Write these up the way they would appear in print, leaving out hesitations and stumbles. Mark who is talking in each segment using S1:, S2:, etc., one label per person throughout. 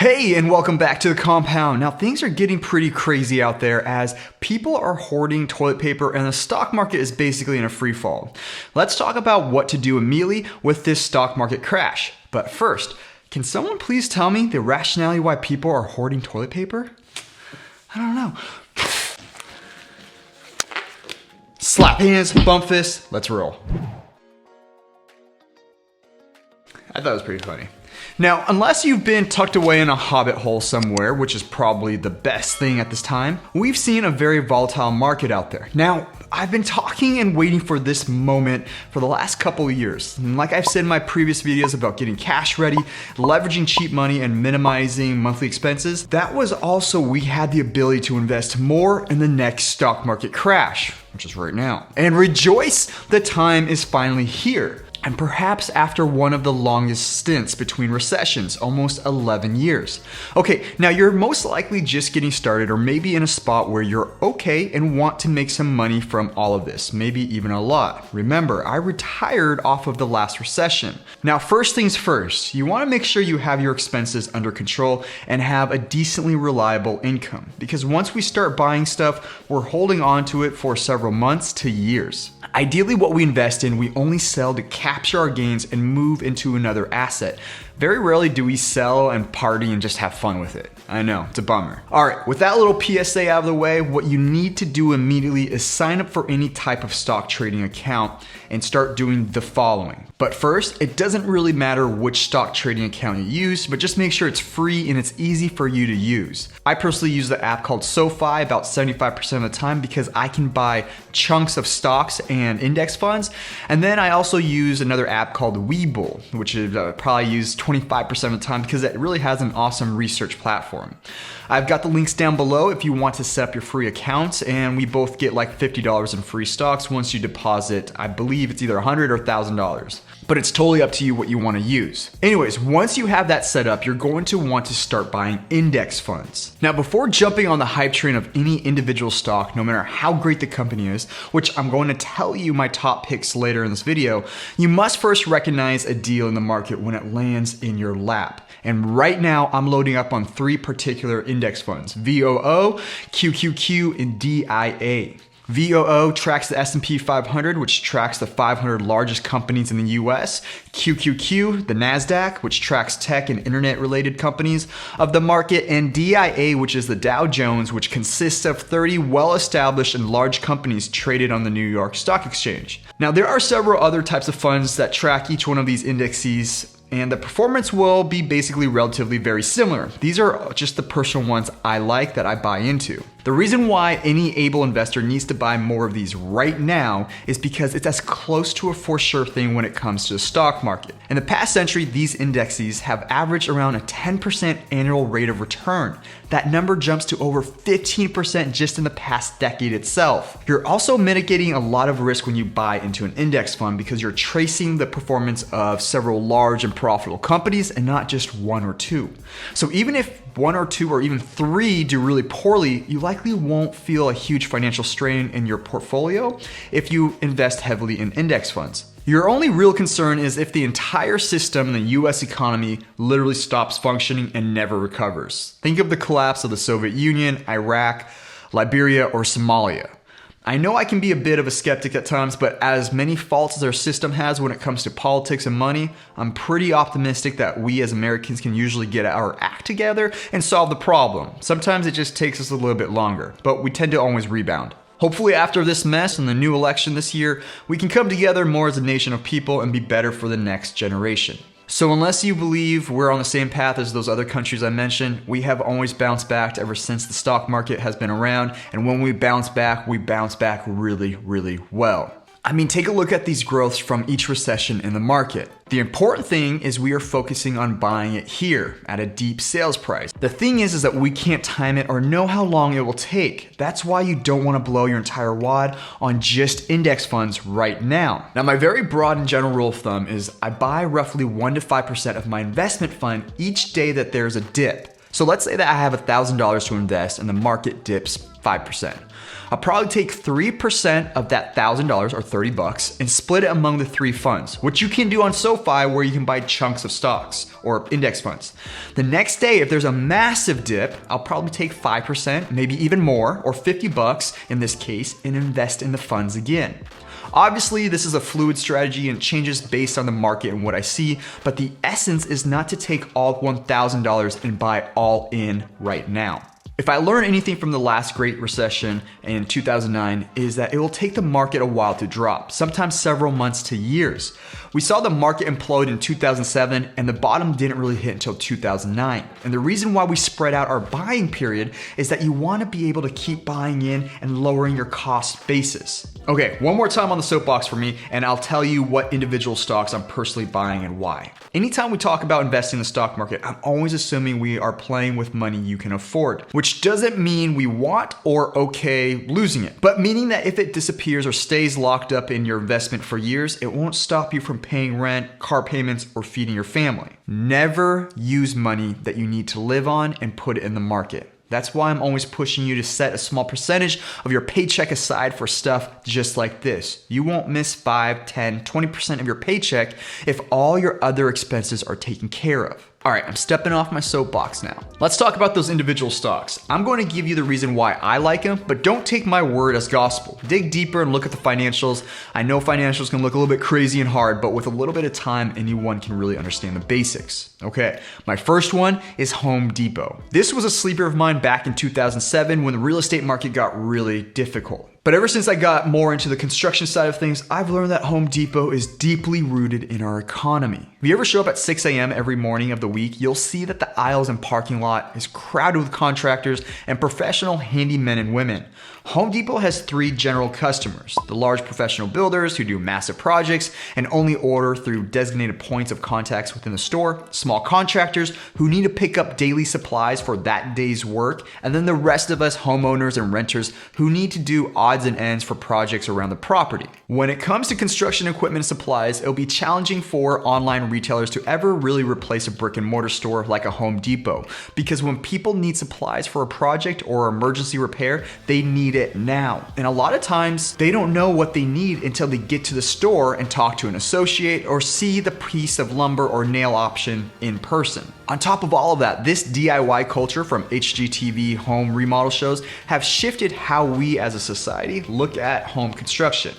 S1: Hey, and welcome back to the compound. Now, things are getting pretty crazy out there as people are hoarding toilet paper and the stock market is basically in a free fall. Let's talk about what to do immediately with this stock market crash. But first, can someone please tell me the rationality why people are hoarding toilet paper? I don't know. Slap hands, bump fists, let's roll. I thought it was pretty funny. Now, unless you've been tucked away in a hobbit hole somewhere, which is probably the best thing at this time, we've seen a very volatile market out there. Now, I've been talking and waiting for this moment for the last couple of years. And like I've said in my previous videos about getting cash ready, leveraging cheap money, and minimizing monthly expenses, that was also we had the ability to invest more in the next stock market crash, which is right now. And rejoice, the time is finally here. And perhaps after one of the longest stints between recessions, almost 11 years. Okay, now you're most likely just getting started or maybe in a spot where you're okay and want to make some money from all of this, maybe even a lot. Remember, I retired off of the last recession. Now, first things first, you wanna make sure you have your expenses under control and have a decently reliable income. Because once we start buying stuff, we're holding on to it for several months to years. Ideally, what we invest in, we only sell to capture our gains and move into another asset. Very rarely do we sell and party and just have fun with it. I know, it's a bummer. All right, with that little PSA out of the way, what you need to do immediately is sign up for any type of stock trading account and start doing the following. But first, it doesn't really matter which stock trading account you use, but just make sure it's free and it's easy for you to use. I personally use the app called SoFi about 75% of the time because I can buy chunks of stocks and index funds. And then I also use another app called Webull, which is probably used 25% of the time because it really has an awesome research platform. I've got the links down below if you want to set up your free accounts, and we both get like $50 in free stocks once you deposit. I believe it's either $100 or $1,000, but it's totally up to you what you want to use. Anyways, once you have that set up, you're going to want to start buying index funds. Now, before jumping on the hype train of any individual stock, no matter how great the company is, which I'm going to tell you my top picks later in this video, you must first recognize a deal in the market when it lands in your lap. And right now, I'm loading up on 3 particular index funds: VOO, QQQ, and DIA. VOO tracks the S&P 500, which tracks the 500 largest companies in the US. QQQ, the NASDAQ, which tracks tech and internet-related companies of the market. And DIA, which is the Dow Jones, which consists of 30 well-established and large companies traded on the New York Stock Exchange. Now, there are several other types of funds that track each one of these indexes, and the performance will be basically relatively very similar. These are just the personal ones I like that I buy into. The reason why any able investor needs to buy more of these right now is because it's as close to a for sure thing when it comes to the stock market. In the past century, these indexes have averaged around a 10% annual rate of return. That number jumps to over 15% just in the past decade itself. You're also mitigating a lot of risk when you buy into an index fund because you're tracing the performance of several large and profitable companies and not just one or two. So even if 1 or 2 or even 3 do really poorly, you likely won't feel a huge financial strain in your portfolio if you invest heavily in index funds. Your only real concern is if the entire system in the US economy literally stops functioning and never recovers. Think of the collapse of the Soviet Union, Iraq, Liberia, or Somalia. I know I can be a bit of a skeptic at times, but as many faults as our system has when it comes to politics and money, I'm pretty optimistic that we as Americans can usually get our act together and solve the problem. Sometimes it just takes us a little bit longer, but we tend to always rebound. Hopefully after this mess and the new election this year, we can come together more as a nation of people and be better for the next generation. So unless you believe we're on the same path as those other countries I mentioned, we have always bounced back ever since the stock market has been around. And when we bounce back really, really well. I mean, take a look at these growths from each recession in the market. The important thing is we are focusing on buying it here at a deep sales price. The thing is that we can't time it or know how long it will take. That's why you don't want to blow your entire wad on just index funds right now. Now, my very broad and general rule of thumb is I buy roughly 1 to 5% of my investment fund each day that there's a dip. So let's say that I have $1,000 to invest and the market dips 5%. I'll probably take 3% of that $1,000 or $30 and split it among the 3 funds, which you can do on SoFi where you can buy chunks of stocks or index funds. The next day, if there's a massive dip, I'll probably take 5%, maybe even more, or $50 in this case, and invest in the funds again. Obviously, this is a fluid strategy and changes based on the market and what I see, but the essence is not to take all $1,000 and buy all in right now. If I learn anything from the last Great Recession in 2009 is that it will take the market a while to drop, sometimes several months to years. We saw the market implode in 2007 and the bottom didn't really hit until 2009. And the reason why we spread out our buying period is that you want to be able to keep buying in and lowering your cost basis. Okay, one more time on the soapbox for me, and I'll tell you what individual stocks I'm personally buying and why. Anytime we talk about investing in the stock market, I'm always assuming we are playing with money you can afford, which doesn't mean we want or okay losing it, but meaning that if it disappears or stays locked up in your investment for years, it won't stop you from paying rent, car payments, or feeding your family. Never use money that you need to live on and put it in the market. That's why I'm always pushing you to set a small percentage of your paycheck aside for stuff just like this. You won't miss 5, 10, 20% of your paycheck if all your other expenses are taken care of. All right, I'm stepping off my soapbox now. Let's talk about those individual stocks. I'm going to give you the reason why I like them, but don't take my word as gospel. Dig deeper and look at the financials. I know financials can look a little bit crazy and hard, but with a little bit of time, anyone can really understand the basics. Okay, my first one is Home Depot. This was a sleeper of mine back in 2007 when the real estate market got really difficult. But ever since I got more into the construction side of things, I've learned that Home Depot is deeply rooted in our economy. If you ever show up at 6 a.m. every morning of the week, you'll see that the aisles and parking lot is crowded with contractors and professional handymen and women. Home Depot has 3 general customers: the large professional builders who do massive projects and only order through designated points of contacts within the store, small contractors who need to pick up daily supplies for that day's work, and then the rest of us homeowners and renters who need to do odds and ends for projects around the property. When it comes to construction equipment and supplies, it'll be challenging for online retailers to ever really replace a brick and mortar store like a Home Depot, because when people need supplies for a project or emergency repair, they need it now. And a lot of times they don't know what they need until they get to the store and talk to an associate or see the piece of lumber or nail option in person. On top of all of that, this DIY culture from HGTV home remodel shows have shifted how we as a society look at home construction.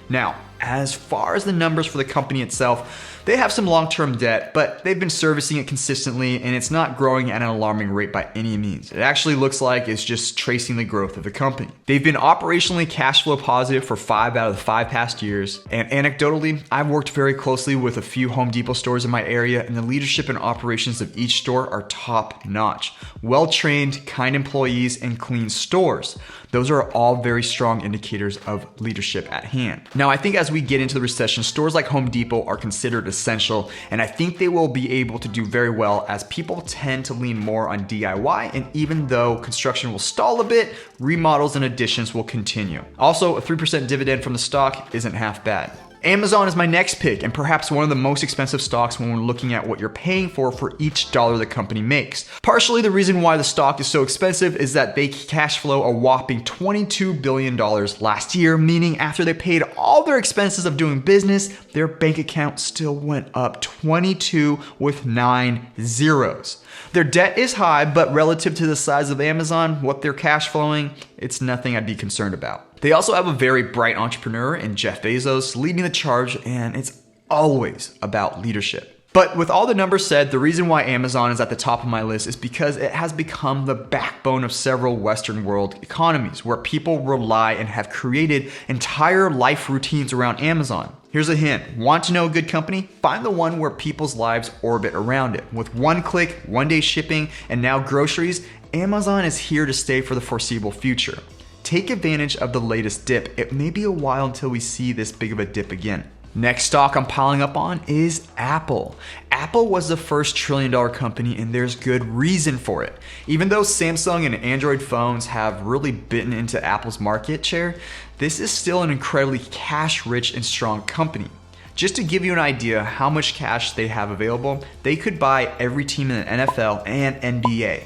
S1: Now, as far as the numbers for the company itself, they have some long-term debt, but they've been servicing it consistently and it's not growing at an alarming rate by any means. It actually looks like it's just tracing the growth of the company. They've been operationally cash flow positive for 5 out of the 5 past years. And anecdotally, I've worked very closely with a few Home Depot stores in my area, and the leadership and operations of each store are top notch. Well-trained, kind employees, and clean stores. Those are all very strong indicators of leadership at hand. Now, I think as we get into the recession, stores like Home Depot are considered essential, and I think they will be able to do very well as people tend to lean more on DIY, and even though construction will stall a bit, remodels and additions will continue. Also, a 3% dividend from the stock isn't half bad. Amazon is my next pick, and perhaps one of the most expensive stocks when we're looking at what you're paying for each dollar the company makes. Partially the reason why the stock is so expensive is that they cash flow a whopping $22 billion last year, meaning after they paid all their expenses of doing business, their bank account still went up 22 with 9 zeros. Their debt is high, but relative to the size of Amazon, what they're cash flowing, it's nothing I'd be concerned about. They also have a very bright entrepreneur in Jeff Bezos leading the charge, and it's always about leadership. But with all the numbers said, the reason why Amazon is at the top of my list is because it has become the backbone of several Western world economies where people rely and have created entire life routines around Amazon. Here's a hint. Want to know a good company? Find the one where people's lives orbit around it. With one click, 1-day shipping, and now groceries, Amazon is here to stay for the foreseeable future. Take advantage of the latest dip. It may be a while until we see this big of a dip again. Next stock I'm piling up on is Apple. Apple was the first trillion-dollar company, and there's good reason for it. Even though Samsung and Android phones have really bitten into Apple's market share, this is still an incredibly cash-rich and strong company. Just to give you an idea how much cash they have available, they could buy every team in the NFL and NBA.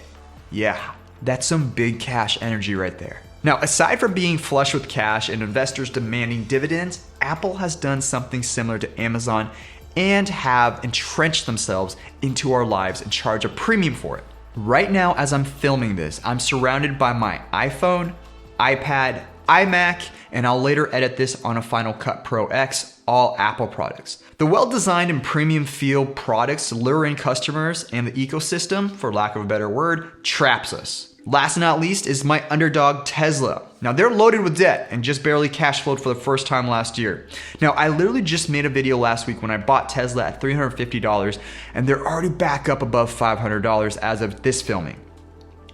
S1: Yeah, that's some big cash energy right there. Now, aside from being flush with cash and investors demanding dividends, Apple has done something similar to Amazon and have entrenched themselves into our lives and charge a premium for it. Right now, as I'm filming this, I'm surrounded by my iPhone, iPad, iMac, and I'll later edit this on a Final Cut Pro X, all Apple products. The well-designed and premium feel products lure in customers, and the ecosystem, for lack of a better word, traps us. Last and not least is my underdog Tesla. Now they're loaded with debt and just barely cash flowed for the first time last year. Now I literally just made a video last week when I bought Tesla at $350 and they're already back up above $500 as of this filming.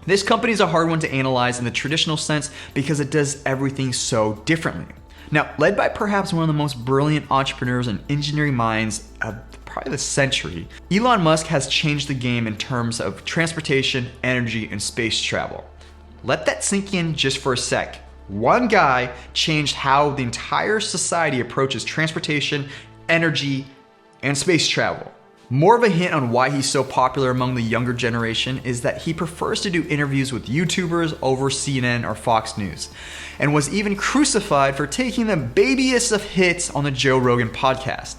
S1: This company is a hard one to analyze in the traditional sense because it does everything so differently. Now, led by perhaps one of the most brilliant entrepreneurs and engineering minds of probably the century, Elon Musk has changed the game in terms of transportation, energy, and space travel. Let that sink in just for a sec. One guy changed how the entire society approaches transportation, energy, and space travel. More of a hint on why he's so popular among the younger generation is that he prefers to do interviews with YouTubers over CNN or Fox News, and was even crucified for taking the babyest of hits on the Joe Rogan podcast.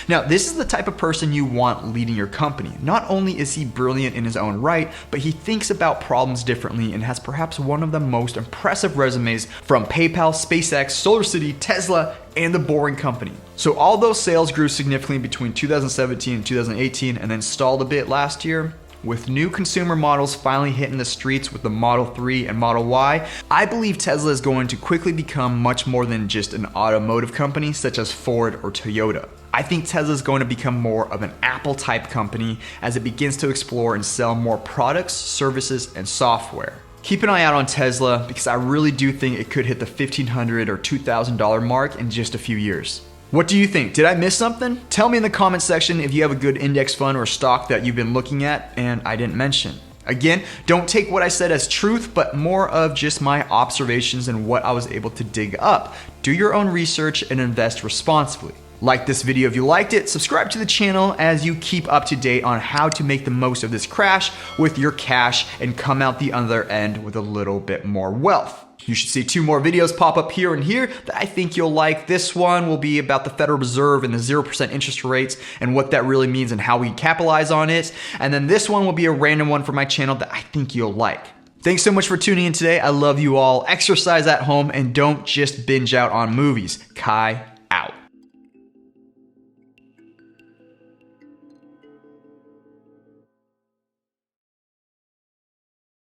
S1: Now, this is the type of person you want leading your company. Not only is he brilliant in his own right, but he thinks about problems differently and has perhaps one of the most impressive resumes from PayPal, SpaceX, SolarCity, Tesla, and The Boring Company. So although sales grew significantly between 2017 and 2018 and then stalled a bit last year, with new consumer models finally hitting the streets with the Model 3 and Model Y, I believe Tesla is going to quickly become much more than just an automotive company such as Ford or Toyota. I think Tesla is going to become more of an Apple type company as it begins to explore and sell more products, services, and software. Keep an eye out on Tesla because I really do think it could hit the $1,500 or $2,000 mark in just a few years. What do you think? Did I miss something? Tell me in the comment section if you have a good index fund or stock that you've been looking at and I didn't mention. Again, don't take what I said as truth, but more of just my observations and what I was able to dig up. Do your own research and invest responsibly. Like this video if you liked it, subscribe to the channel as you keep up to date on how to make the most of this crash with your cash and come out the other end with a little bit more wealth. You should see 2 more videos pop up here and here that I think you'll like. This one will be about the Federal Reserve and the 0% interest rates and what that really means and how we capitalize on it. And then this one will be a random one for my channel that I think you'll like. Thanks so much for tuning in today. I love you all. Exercise at home and don't just binge out on movies. Kai